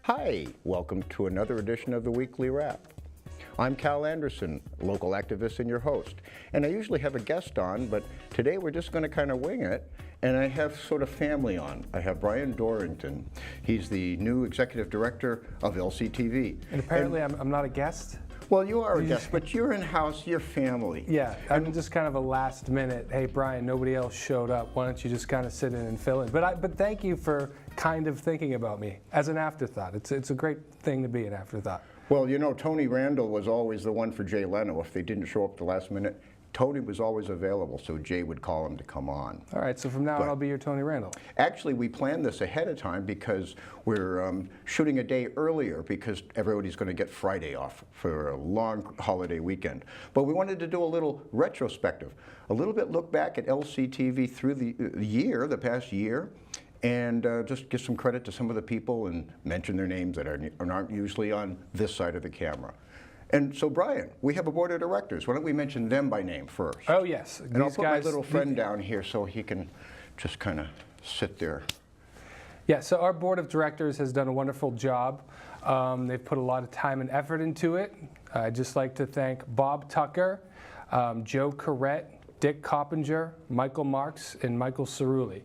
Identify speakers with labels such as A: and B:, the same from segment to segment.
A: Hi, welcome to another edition of the Weekly Wrap. I'm Cal Anderson, local activist and your host, and I usually have a guest on, but today we're just going to kind of wing it, and I have sort of family on. I have Brian Dorrington. He's the new executive director of LCTV.
B: And apparently I'm not a guest?
A: Well, you are a guest, but you're in-house, you're family.
B: Yeah, I'm just kind of a last minute, hey Brian, nobody else showed up, why don't you just kind of sit in and fill in? But thank you for kind of thinking about me as an afterthought. It's a great thing to be an afterthought.
A: Well, you know, Tony Randall was always the one for Jay Leno. If they didn't show up at the last minute, Tony was always available, so Jay would call him to come on.
B: All right, so from now on I'll be your Tony Randall.
A: Actually, we planned this ahead of time because we're shooting a day earlier because everybody's going to get Friday off for a long holiday weekend. But we wanted to do a little retrospective, a little bit look back at LCTV through the past year, and just give some credit to some of the people and mention their names that aren't usually on this side of the camera. And so, Brian, we have a board of directors. Why don't we mention them by name first?
B: Oh, yes.
A: And I'll put my little friend down here so he can just kind of sit there.
B: Yeah, so our board of directors has done a wonderful job. They've put a lot of time and effort into it. I'd just like to thank Bob Tucker, Joe Corrett, Dick Coppinger, Michael Marks, and Michael Cerulli.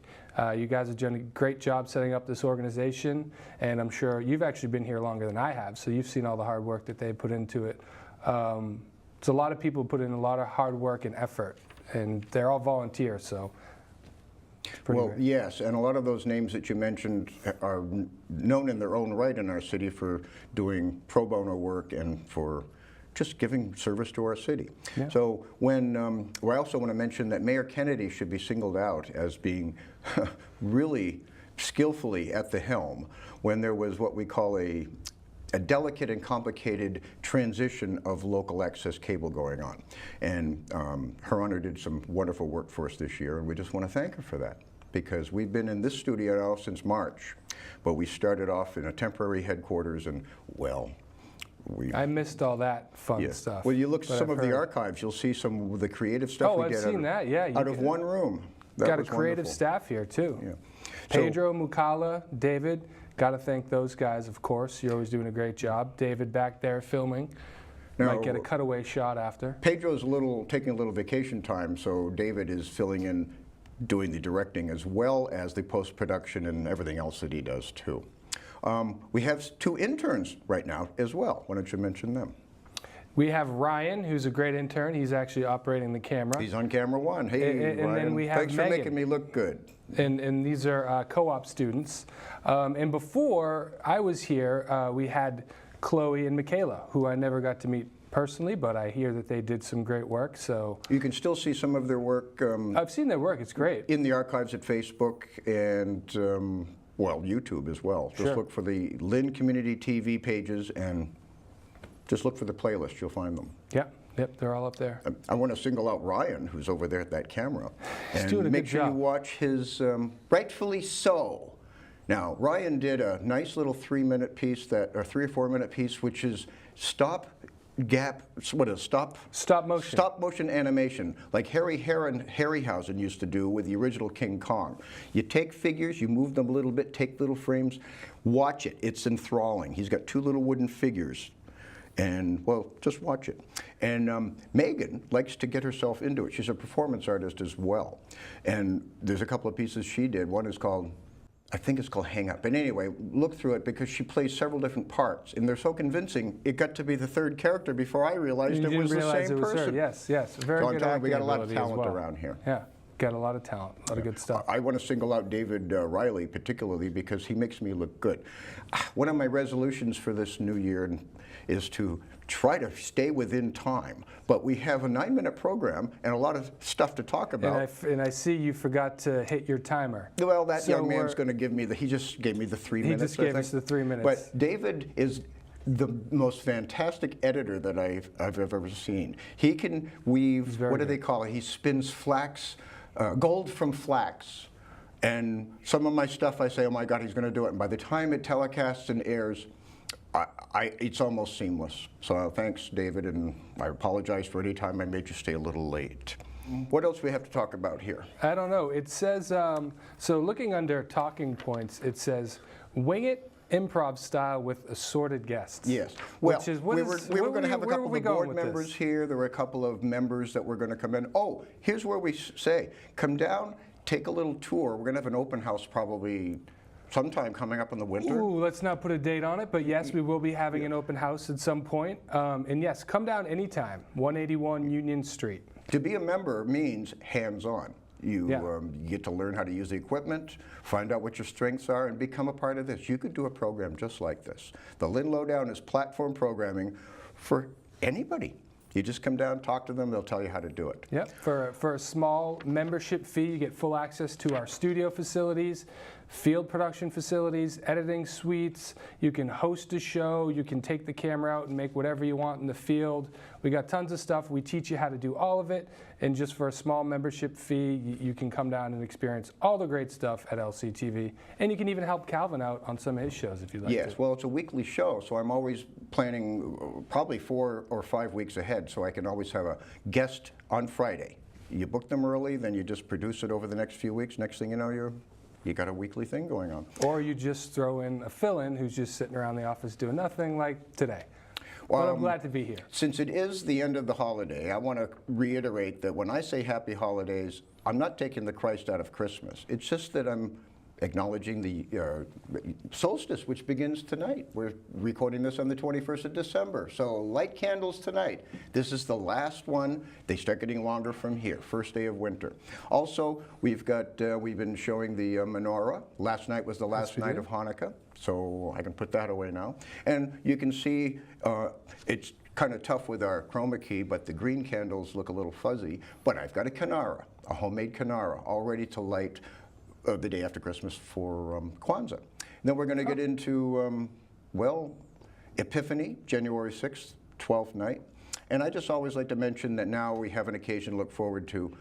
B: You guys have done a great job setting up this organization, and I'm sure you've actually been here longer than I have, so you've seen all the hard work that they put into it. So a lot of people put in a lot of hard work and effort, and they're all volunteers, so it's pretty
A: well,
B: great.
A: Yes, and a lot of those names that you mentioned are known in their own right in our city for doing pro bono work and for just giving service to our city. Yeah. So when, I also want to mention that Mayor Kennedy should be singled out as being really skillfully at the helm when there was what we call a delicate and complicated transition of local access cable going on. And Her Honor did some wonderful work for us this year, and we just want to thank her for that, because we've been in this studio now since March, but we started off in a temporary headquarters, and well,
B: I missed all that fun stuff.
A: Well, you look at some of the archives, you'll see some of the creative stuff we
B: I've
A: did
B: seen that. Yeah,
A: out of one room. That
B: got a
A: was
B: creative
A: wonderful.
B: staff here too.
A: Yeah.
B: Pedro, Mukala, David, got to thank those guys, of course. You're always doing a great job. David back there filming. Now, might get a cutaway shot after.
A: Pedro's taking a little vacation time, so David is filling in, doing the directing as well as the post-production and everything else that he does too. We have two interns right now as well. Why don't you mention them?
B: We have Ryan, who's a great intern. He's actually operating the camera.
A: He's on camera one. Hey,
B: and
A: Ryan,
B: then we have
A: thanks
B: Megan.
A: for making me look good.
B: And these are co-op students. And before I was here, we had Chloe and Michaela, who I never got to meet personally, but I hear that they did some great work. So
A: you can still see some of their work.
B: I've seen their work. It's great.
A: In the archives at Facebook and well, YouTube as well. Just
B: Sure.
A: look for the Lynn Community TV pages and just look for the playlist. You'll find them.
B: Yep, they're all up there.
A: I want to single out Ryan, who's over there at that camera.
B: He's doing a
A: make
B: good
A: sure
B: job.
A: you watch his Rightfully So. Now, Ryan did a nice little 3-minute piece, or 3 or 4 minute piece, which is stop motion animation, like Harry Harryhausen used to do with the original King Kong. You take figures, you move them a little bit, take little frames, watch it. It's enthralling. He's got 2 little wooden figures. And, well, just watch it. And Megan likes to get herself into it. She's a performance artist as well. And there's a couple of pieces she did. One is called, I think it's called Hang Up. But anyway, look through it because she plays several different parts. And they're so convincing, it got to be the 3rd character before I realized it was the same person.
B: Yes, very good acting
A: we got a lot of talent
B: as well.
A: around here.
B: Yeah. Got a lot of talent, a lot of good stuff.
A: I want to single out David Riley particularly because he makes me look good. One of my resolutions for this new year is to try to stay within time, but we have a 9-minute program and a lot of stuff to talk about.
B: And I see you forgot to hit your timer.
A: Well, that young man's going to give me he just gave me the 3 minutes.
B: He just gave us the 3 minutes.
A: But David is the most fantastic editor that I've ever seen. He can weave, what do they call it? He spins flax, gold from flax. And some of my stuff I say, oh my God, he's going to do it. And by the time it telecasts and airs, it's almost seamless. So thanks, David, and I apologize for any time I made you stay a little late. What else do we have to talk about here?
B: I don't know. It says, so looking under talking points, it says, wing it improv style with assorted guests.
A: Yes. Well,
B: Which is,
A: we were going to have a couple of board members
B: this?
A: here. There were a couple of members that were going to come in. Oh, here's where we say, come down, take a little tour. We're going to have an open house probably sometime coming up in the winter.
B: Ooh, let's not put a date on it, but yes, we will be having an open house at some point. And yes, come down anytime, 181 Union Street.
A: To be a member means hands-on. You get to learn how to use the equipment, find out what your strengths are, and become a part of this. You could do a program just like this. The Lynn Lowdown is platform programming for anybody. You just come down, talk to them, they'll tell you how to do it.
B: Yep. For a small membership fee, you get full access to our studio facilities, field production facilities, editing suites. You can host a show. You can take the camera out and make whatever you want in the field. We got tons of stuff. We teach you how to do all of it. And just for a small membership fee, you can come down and experience all the great stuff at LCTV. And you can even help Calvin out on some of his shows if you'd like to.
A: Yes, well, it's a weekly show, so I'm always planning probably 4 or 5 weeks ahead, so I can always have a guest on Friday. You book them early, then you just produce it over the next few weeks. Next thing you know, you got a weekly thing going on.
B: Or you just throw in a fill-in who's just sitting around the office doing nothing, like today. But I'm glad to be here.
A: Since it is the end of the holiday, I want to reiterate that when I say happy holidays, I'm not taking the Christ out of Christmas. It's just that I'm acknowledging the solstice, which begins tonight. We're recording this on the 21st of December, so light candles tonight. This is the last one. They start getting longer from here, first day of winter. Also, we've been showing the menorah. Last night was the last night of Hanukkah, so I can put that away now. And you can see it's kind of tough with our chroma key, but the green candles look a little fuzzy. But I've got a Kinara, a homemade Kinara, all ready to light the day after Christmas for Kwanzaa. Then we're going to get into, Epiphany, January 6th, 12th night. And I just always like to mention that now we have an occasion to look forward to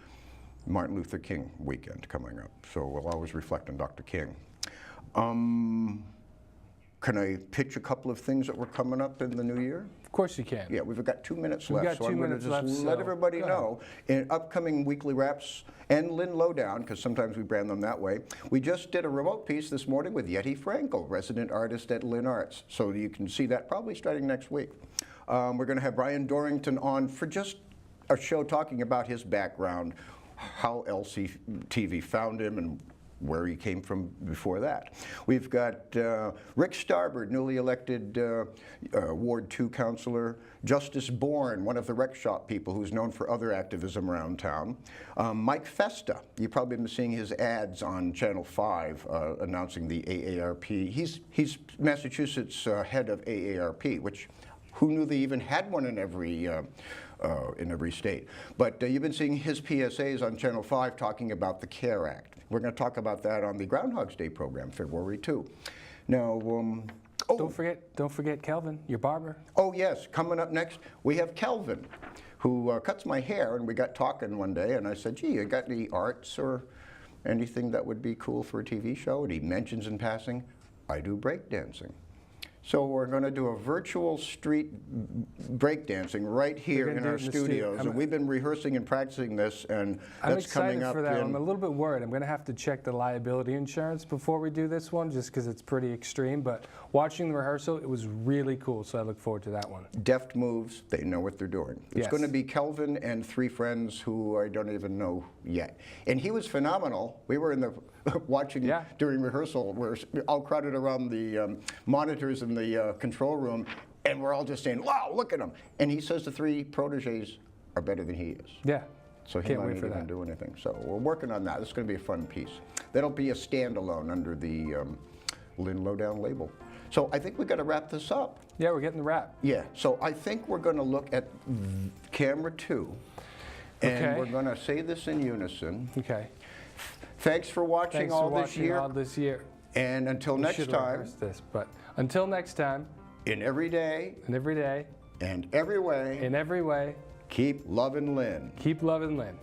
A: Martin Luther King weekend coming up. So we'll always reflect on Dr. King. Can I pitch a couple of things that were coming up in the new year?
B: Of course you can.
A: Yeah, we've got 2 minutes
B: We've
A: left,
B: got
A: so
B: 2
A: I'm going to
B: minutes
A: just
B: left,
A: let
B: so
A: everybody
B: go
A: know in upcoming weekly wraps and Lynn Lowdown, because sometimes we brand them that way. We just did a remote piece this morning with Yeti Frankel, resident artist at Lynn Arts, so you can see that probably starting next week. We're going to have Brian Dorrington on for just a show talking about his background, how LCTV found him, and where he came from before that. We've got Rick Starbird, newly elected Ward 2 councilor, Justice Bourne, one of the rec shop people who's known for other activism around town, Mike Festa, you've probably been seeing his ads on Channel 5 announcing the AARP. He's Massachusetts head of AARP, which who knew they even had one in every state. But you've been seeing his PSAs on Channel 5 talking about the CARE Act. We're going to talk about that on the Groundhog's Day program, February 2. Now,
B: Don't forget Kelvin, your barber.
A: Oh yes, coming up next, we have Kelvin, who cuts my hair, and we got talking one day, and I said, gee, you got any arts or anything that would be cool for a TV show? And he mentions in passing, I do breakdancing. So we're going to do a virtual street breakdancing right here in our studios. And we've been rehearsing and practicing this, and that's coming up.
B: I'm excited for that. I'm a little bit worried. I'm going to have to check the liability insurance before we do this one, just because it's pretty extreme. But watching the rehearsal, it was really cool, so I look forward to that one.
A: Deft moves. They know what they're doing. It's going to be Kelvin and 3 friends who I don't even know yet. And he was phenomenal. We were in the watching during rehearsal. We're all crowded around the monitors in the control room, and we're all just saying, wow, look at him. And he says the 3 proteges are better than he is.
B: Yeah.
A: So he might not even do anything. So we're working on that. It's going to be a fun piece. That'll be a standalone under the Lynn Lowdown label. So I think we've got to wrap this up.
B: Yeah, we're getting the wrap.
A: Yeah. So I think we're going to look at camera 2. And we're going to say this in unison.
B: Okay.
A: Thanks for watching all this year. And until next time.
B: But until next time.
A: In every day.
B: And every day.
A: And every way.
B: In every way.
A: Keep loving Lynn.
B: Keep loving Lynn.